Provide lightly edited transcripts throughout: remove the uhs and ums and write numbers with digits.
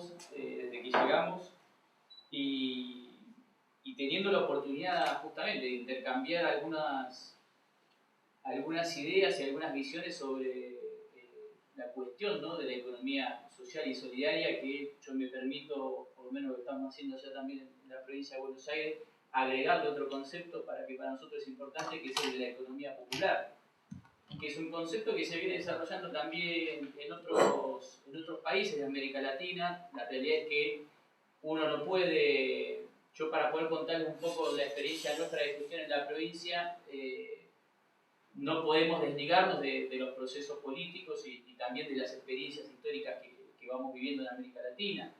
tiempos desde que llegamos y teniendo la oportunidad justamente de intercambiar algunas ideas y algunas visiones sobre la cuestión, ¿no?, de la economía social y solidaria, que yo me permito, por lo menos lo que estamos haciendo ya también en la provincia de Buenos Aires, agregarle otro concepto que para nosotros es importante, que es el de la economía popular, que es un concepto que se viene desarrollando también en otros países de América Latina. La realidad es que uno no puede, yo para poder contarles un poco la experiencia nuestra de gestión en la provincia, no podemos desligarnos de los procesos políticos y también de las experiencias históricas que vamos viviendo en América Latina.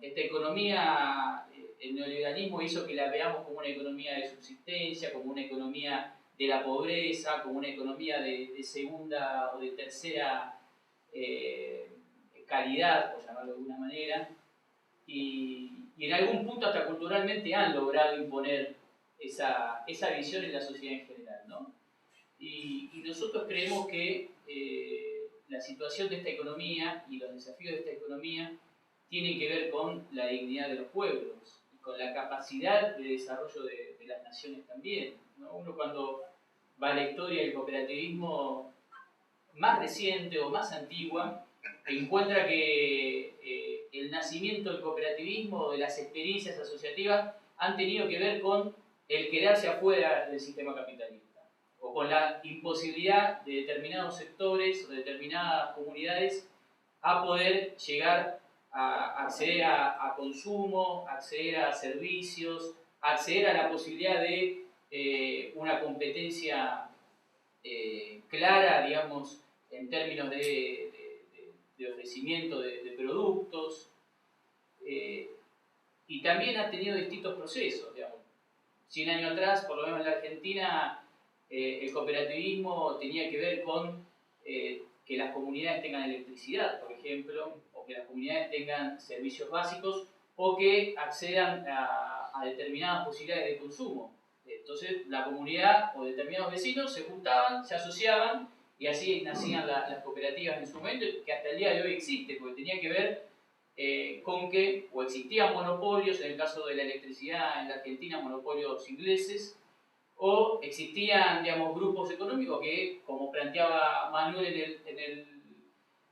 Esta economía, el neoliberalismo hizo que la veamos como una economía de subsistencia, como una economía de la pobreza, como una economía de segunda o de tercera calidad, por llamarlo de alguna manera, y en algún punto hasta culturalmente han logrado imponer esa visión en la sociedad en general, ¿no? Y nosotros creemos que la situación de esta economía y los desafíos de esta economía tienen que ver con la dignidad de los pueblos y con la capacidad de desarrollo de las naciones también, ¿no? Uno cuando va a la historia del cooperativismo más reciente o más antigua, encuentra que el nacimiento del cooperativismo, de las experiencias asociativas, han tenido que ver con el quedarse afuera del sistema capitalista, o con la imposibilidad de determinados sectores o de determinadas comunidades a poder llegar a acceder a consumo, acceder a servicios, acceder a la posibilidad de una competencia clara, digamos, en términos de ofrecimiento de productos, y también ha tenido distintos procesos, digamos. 100 años atrás, por lo menos en la Argentina, el cooperativismo tenía que ver con que las comunidades tengan electricidad, por ejemplo, o que las comunidades tengan servicios básicos, o que accedan a determinadas posibilidades de consumo. Entonces, la comunidad o determinados vecinos se juntaban, se asociaban, y así nacían las cooperativas en su momento, que hasta el día de hoy existe, porque tenía que ver con que o existían monopolios, en el caso de la electricidad en la Argentina, monopolios ingleses, o existían, digamos, grupos económicos que, como planteaba Manuel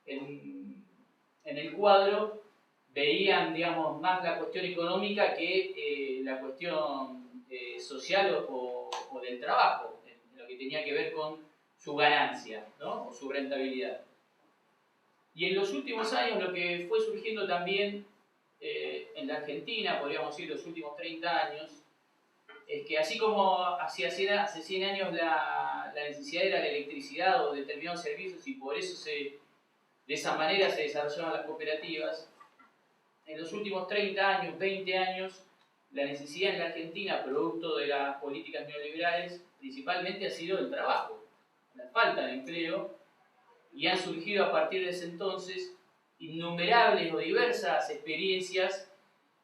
en el cuadro, veían, digamos, más la cuestión económica que la cuestión social o del trabajo, en lo que tenía que ver con su ganancia, ¿no?, o su rentabilidad. Y en los últimos años lo que fue surgiendo también en la Argentina, podríamos decir los últimos 30 años, es que así como hace 100 años la necesidad era la electricidad o determinados servicios y por eso de esa manera se desarrollaban las cooperativas, en los últimos 30 años, 20 años, la necesidad en la Argentina, producto de las políticas neoliberales, principalmente ha sido el trabajo, la falta de empleo, y han surgido a partir de ese entonces innumerables o diversas experiencias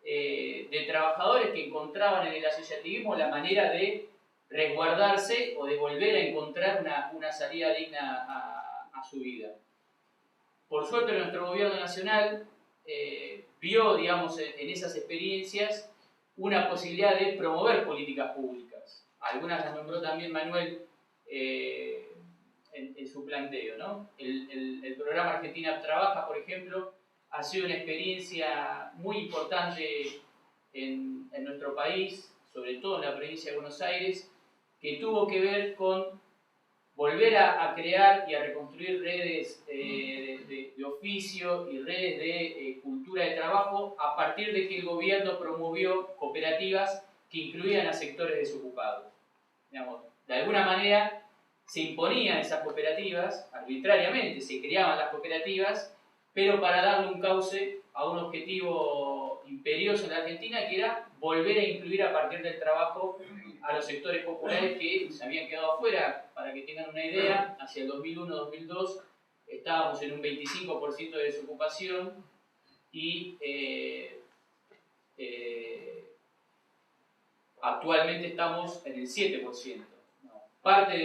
de trabajadores que encontraban en el asociativismo la manera de resguardarse o de volver a encontrar una salida digna a su vida. Por suerte nuestro gobierno nacional vio, digamos, en esas experiencias una posibilidad de promover políticas públicas. Algunas las nombró también Manuel en su planteo, ¿no? El programa Argentina Trabaja, por ejemplo, ha sido una experiencia muy importante en nuestro país, sobre todo en la provincia de Buenos Aires, que tuvo que ver con volver a crear y a reconstruir redes de oficio y redes de cultura de trabajo a partir de que el gobierno promovió cooperativas que incluían a sectores desocupados. Digamos, de alguna manera se imponían esas cooperativas, arbitrariamente se creaban las cooperativas, pero para darle un cauce a un objetivo imperioso en la Argentina, que era volver a incluir a partir del trabajo a los sectores populares que se habían quedado afuera. Para que tengan una idea, hacia el 2001-2002 estábamos en un 25% de desocupación y actualmente estamos en el 7%. Parte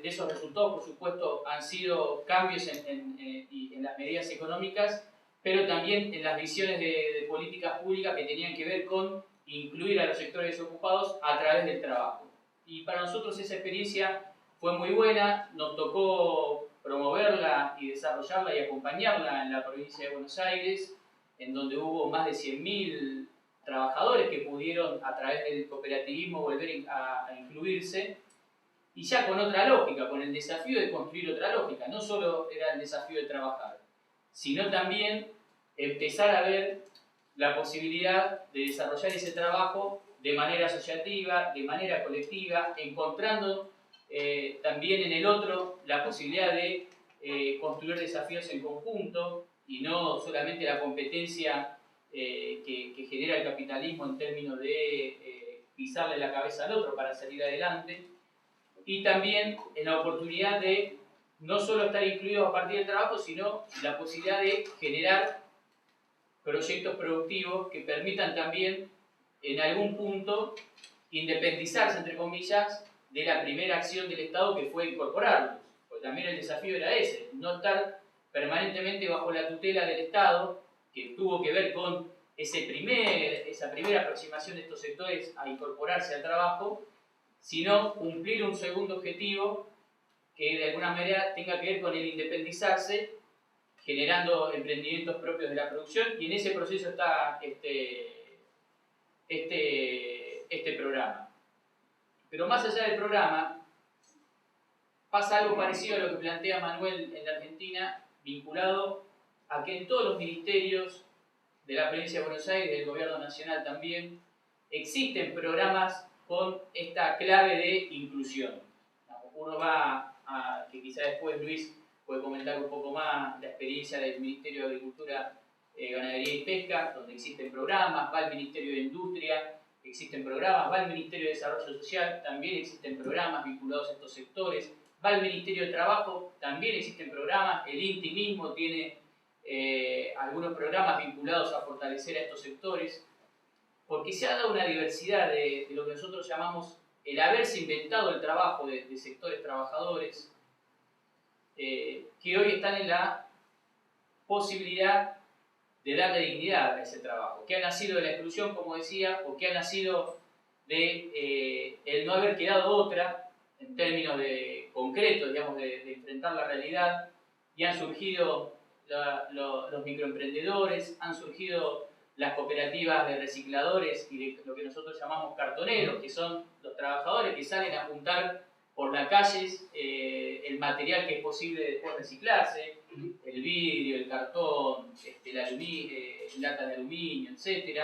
de esos resultados, por supuesto, han sido cambios en las medidas económicas, pero también en las visiones de políticas públicas que tenían que ver con incluir a los sectores desocupados a través del trabajo. Y para nosotros esa experiencia fue muy buena, nos tocó promoverla y desarrollarla y acompañarla en la provincia de Buenos Aires, en donde hubo más de 100.000 trabajadores que pudieron a través del cooperativismo volver a incluirse, y ya con otra lógica, con el desafío de construir otra lógica. No solo era el desafío de trabajar, sino también empezar a ver la posibilidad de desarrollar ese trabajo de manera asociativa, de manera colectiva, encontrando también en el otro la posibilidad de construir desafíos en conjunto y no solamente la competencia que genera el capitalismo en términos de pisarle la cabeza al otro para salir adelante, y también en la oportunidad de no solo estar incluidos a partir del trabajo, sino la posibilidad de generar proyectos productivos que permitan también en algún punto independizarse, entre comillas, de la primera acción del Estado, que fue incorporarlos. Porque también el desafío era ese, no estar permanentemente bajo la tutela del Estado, que tuvo que ver con esa primera aproximación de estos sectores a incorporarse al trabajo, sino cumplir un segundo objetivo que de alguna manera tenga que ver con el independizarse, generando emprendimientos propios de la producción, y en ese proceso está este programa. Pero más allá del programa, pasa algo parecido a lo que plantea Manuel en la Argentina, vinculado a que en todos los ministerios de la provincia de Buenos Aires, del gobierno nacional también, existen programas con esta clave de inclusión. Uno va a, que quizá después Luis puede comentar un poco más la experiencia del Ministerio de Agricultura, Ganadería y Pesca, donde existen programas, va al Ministerio de Industria, existen programas, va al Ministerio de Desarrollo Social, también existen programas vinculados a estos sectores, va al Ministerio de Trabajo, también existen programas, el INTI mismo tiene algunos programas vinculados a fortalecer a estos sectores, porque se ha dado una diversidad de lo que nosotros llamamos el haberse inventado el trabajo de sectores trabajadores, que hoy están en la posibilidad de darle dignidad a ese trabajo, que ha nacido de la exclusión, como decía, o que ha nacido de el no haber quedado otra, en términos concretos, digamos, de enfrentar la realidad, y han surgido los microemprendedores, han surgido las cooperativas de recicladores y de lo que nosotros llamamos cartoneros, que son los trabajadores que salen a juntar por las calles el material que es posible después reciclarse, el vidrio, el cartón, latas de aluminio, etc.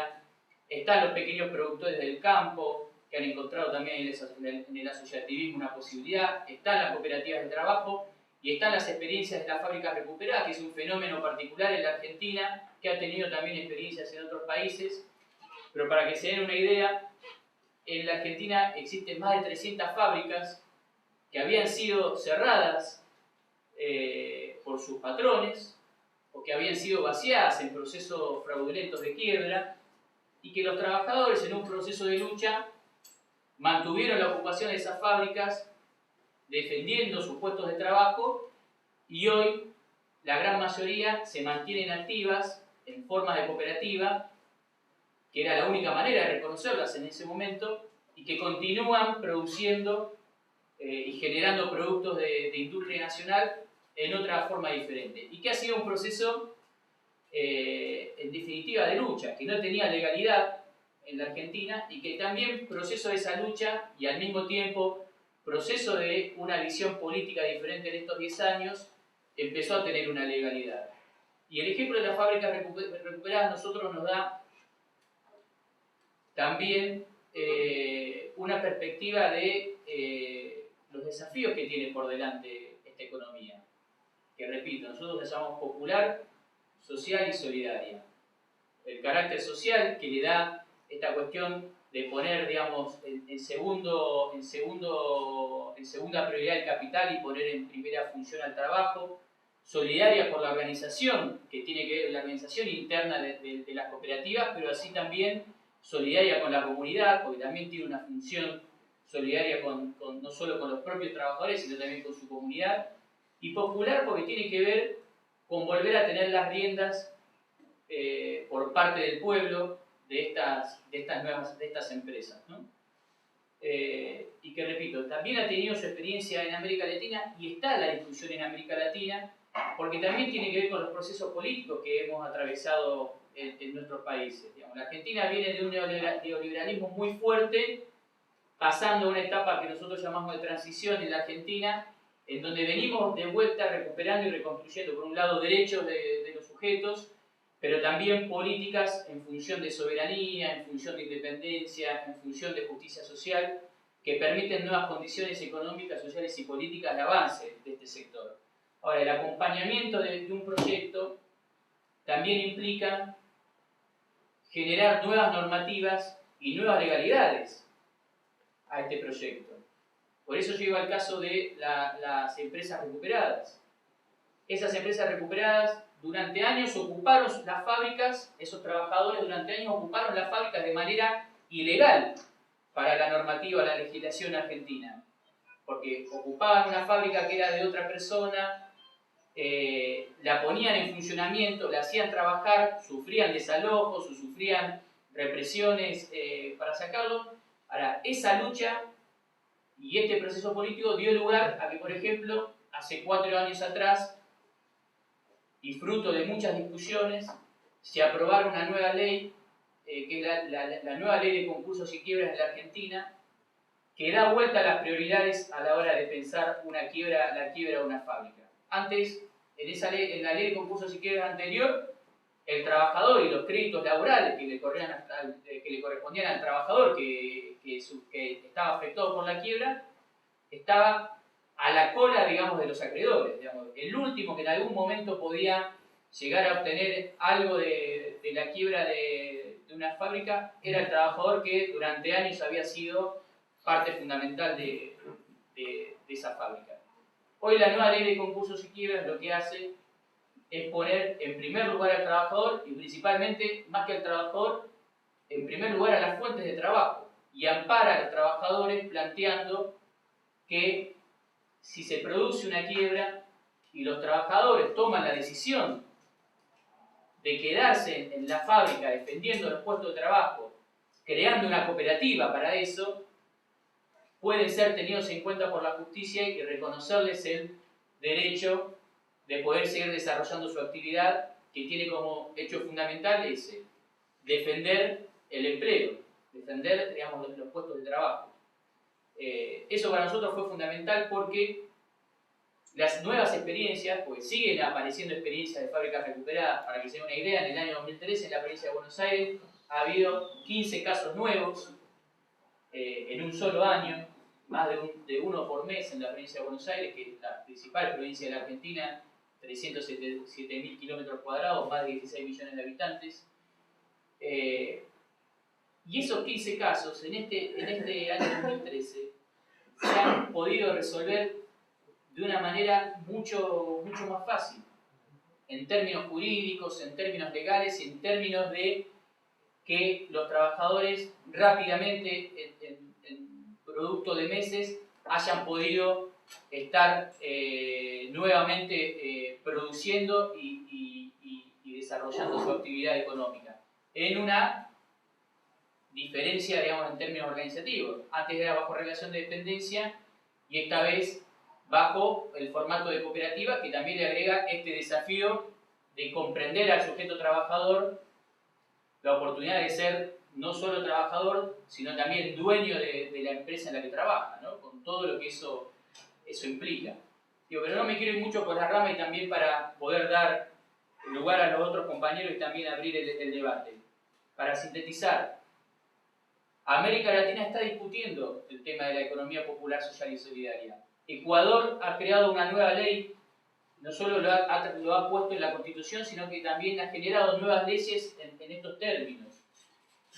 Están los pequeños productores del campo, que han encontrado también en el asociativismo una posibilidad, están las cooperativas de trabajo y están las experiencias de las fábricas recuperadas, que es un fenómeno particular en la Argentina, que ha tenido también experiencias en otros países. Pero para que se den una idea, en la Argentina existen más de 300 fábricas que habían sido cerradas por sus patrones o que habían sido vaciadas en procesos fraudulentos de quiebra, y que los trabajadores, en un proceso de lucha, mantuvieron la ocupación de esas fábricas defendiendo sus puestos de trabajo, y hoy la gran mayoría se mantienen activas en forma de cooperativa, que era la única manera de reconocerlas en ese momento, y que continúan produciendo y generando productos de industria nacional en otra forma diferente. Y que ha sido un proceso, en definitiva, de lucha, que no tenía legalidad en la Argentina, y que también proceso de esa lucha y al mismo tiempo proceso de una visión política diferente en estos 10 años, empezó a tener una legalidad. Y el ejemplo de las fábricas recuperadas a nosotros nos da también una perspectiva de los desafíos que tiene por delante esta economía, que repito, nosotros la llamamos popular, social y solidaria. El carácter social que le da esta cuestión de poner, digamos, en segunda prioridad el capital y poner en primera función al trabajo. Solidaria por la organización, que tiene que ver con la organización interna de las cooperativas, pero así también solidaria con la comunidad, porque también tiene una función solidaria no solo con los propios trabajadores, sino también con su comunidad. Y popular porque tiene que ver con volver a tener las riendas por parte del pueblo de estas empresas, ¿no? Y que, repito, también ha tenido su experiencia en América Latina y está la discusión en América Latina, porque también tiene que ver con los procesos políticos que hemos atravesado en nuestros países. Digamos, la Argentina viene de un neoliberalismo muy fuerte, pasando a una etapa que nosotros llamamos de transición en la Argentina, en donde venimos de vuelta recuperando y reconstruyendo, por un lado, derechos de los sujetos, pero también políticas en función de soberanía, en función de independencia, en función de justicia social, que permiten nuevas condiciones económicas, sociales y políticas de avance de este sector. Ahora, el acompañamiento de un proyecto también implica generar nuevas normativas y nuevas legalidades a este proyecto. Por eso llego al caso de las empresas recuperadas. Esas empresas recuperadas durante años ocuparon las fábricas, esos trabajadores durante años ocuparon las fábricas de manera ilegal para la normativa, la legislación argentina. Porque ocupaban una fábrica que era de otra persona, la ponían en funcionamiento, la hacían trabajar, sufrían desalojos o sufrían represiones para sacarlo. Ahora, esa lucha y este proceso político dio lugar a que, por ejemplo, hace 4 años atrás, y fruto de muchas discusiones, se aprobara una nueva ley, que es la nueva ley de concursos y quiebras de la Argentina, que da vuelta a las prioridades a la hora de pensar la quiebra de una fábrica. Antes, en la ley de concursos y quiebras anterior, el trabajador y los créditos laborales que le correspondían al trabajador que estaba afectado por la quiebra, estaba a la cola, digamos, de los acreedores. Digamos. El último que en algún momento podía llegar a obtener algo de la quiebra de una fábrica era el trabajador que durante años había sido parte fundamental de esa fábrica. Hoy la nueva ley de concursos y quiebras lo que hace es poner en primer lugar al trabajador y principalmente, más que al trabajador, en primer lugar a las fuentes de trabajo y ampara a los trabajadores planteando que si se produce una quiebra y los trabajadores toman la decisión de quedarse en la fábrica defendiendo los puestos de trabajo, creando una cooperativa para eso, pueden ser tenidos en cuenta por la justicia y reconocerles el derecho de poder seguir desarrollando su actividad, que tiene como hecho fundamental ese, defender el empleo, defender, digamos, los puestos de trabajo. Eso para nosotros fue fundamental porque las nuevas experiencias, pues siguen apareciendo experiencias de fábricas recuperadas. Para que se den una idea, en el año 2013 en la provincia de Buenos Aires ha habido 15 casos nuevos en un solo año, más de uno por mes en la provincia de Buenos Aires, que es la principal provincia de la Argentina, 307.000 kilómetros cuadrados, más de 16 millones de habitantes. Y esos 15 casos, en este año 2013, se han podido resolver de una manera mucho más fácil, en términos jurídicos, en términos legales, en términos de que los trabajadores rápidamente, en producto de meses, hayan podido estar nuevamente produciendo y desarrollando su actividad económica. En una diferencia, digamos, en términos organizativos. Antes era bajo relación de dependencia y esta vez bajo el formato de cooperativa, que también le agrega este desafío de comprender al sujeto trabajador la oportunidad de ser no solo trabajador, sino también dueño de la empresa en la que trabaja, ¿no? Con todo lo que eso implica. Digo, pero no me quiero ir mucho por la rama y también para poder dar lugar a los otros compañeros y también abrir el debate. Para sintetizar, América Latina está discutiendo el tema de la economía popular, social y solidaria. Ecuador ha creado una nueva ley, no solo lo ha puesto en la Constitución, sino que también ha generado nuevas leyes en estos términos.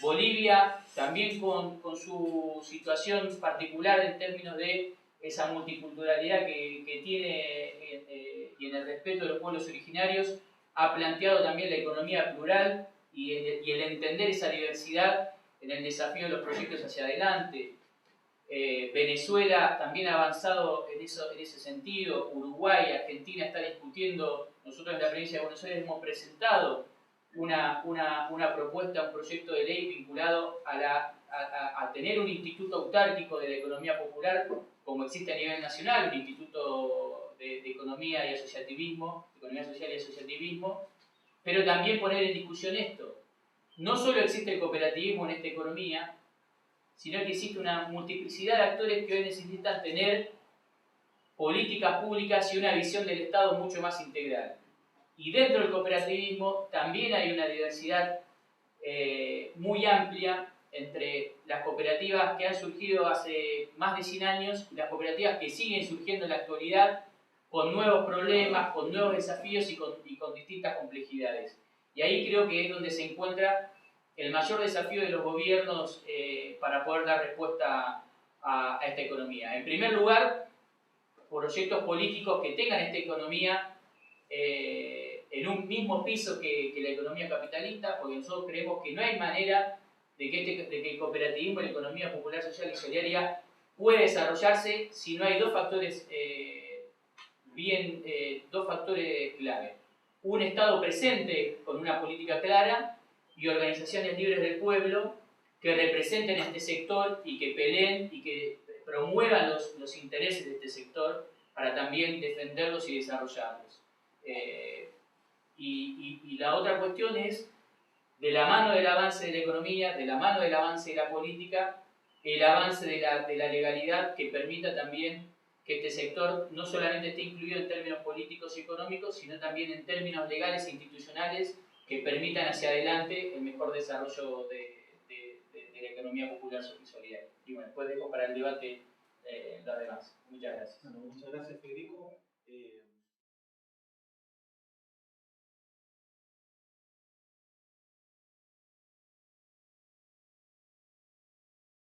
Bolivia, también con su situación particular en términos de esa multiculturalidad que tiene y en el respeto de los pueblos originarios, ha planteado también la economía plural y el entender esa diversidad en el desafío de los proyectos hacia adelante. Venezuela también ha avanzado en ese sentido. Uruguay, Argentina está discutiendo. Nosotros en la provincia de Buenos Aires hemos presentado una propuesta, un proyecto de ley vinculado a tener un instituto autárquico de la economía popular, como existe a nivel nacional, un instituto de economía y asociativismo, economía social y asociativismo, pero también poner en discusión esto. No solo existe el cooperativismo en esta economía, sino que existe una multiplicidad de actores que hoy necesitan tener políticas públicas y una visión del Estado mucho más integral. Y dentro del cooperativismo también hay una diversidad muy amplia entre las cooperativas que han surgido hace más de 100 años y las cooperativas que siguen surgiendo en la actualidad con nuevos problemas, con nuevos desafíos y con distintas complejidades. Y ahí creo que es donde se encuentra el mayor desafío de los gobiernos para poder dar respuesta a esta economía. En primer lugar, proyectos políticos que tengan esta economía en un mismo piso que la economía capitalista, porque nosotros creemos que no hay manera de que el cooperativismo y la economía popular, social y solidaria puede desarrollarse si no hay dos factores clave. Un Estado presente con una política clara y organizaciones libres del pueblo que representen este sector y que peleen y que promuevan los intereses de este sector para también defenderlos y desarrollarlos. Y la otra cuestión es, de la mano del avance de la economía, de la mano del avance de la política, el avance de la legalidad que permita también que este sector no solamente esté incluido en términos políticos y económicos, sino también en términos legales e institucionales que permitan hacia adelante el mejor desarrollo de la economía popular y solidaria. Y bueno, después dejo para el debate lo demás. Muchas gracias. Bueno, muchas gracias, Federico.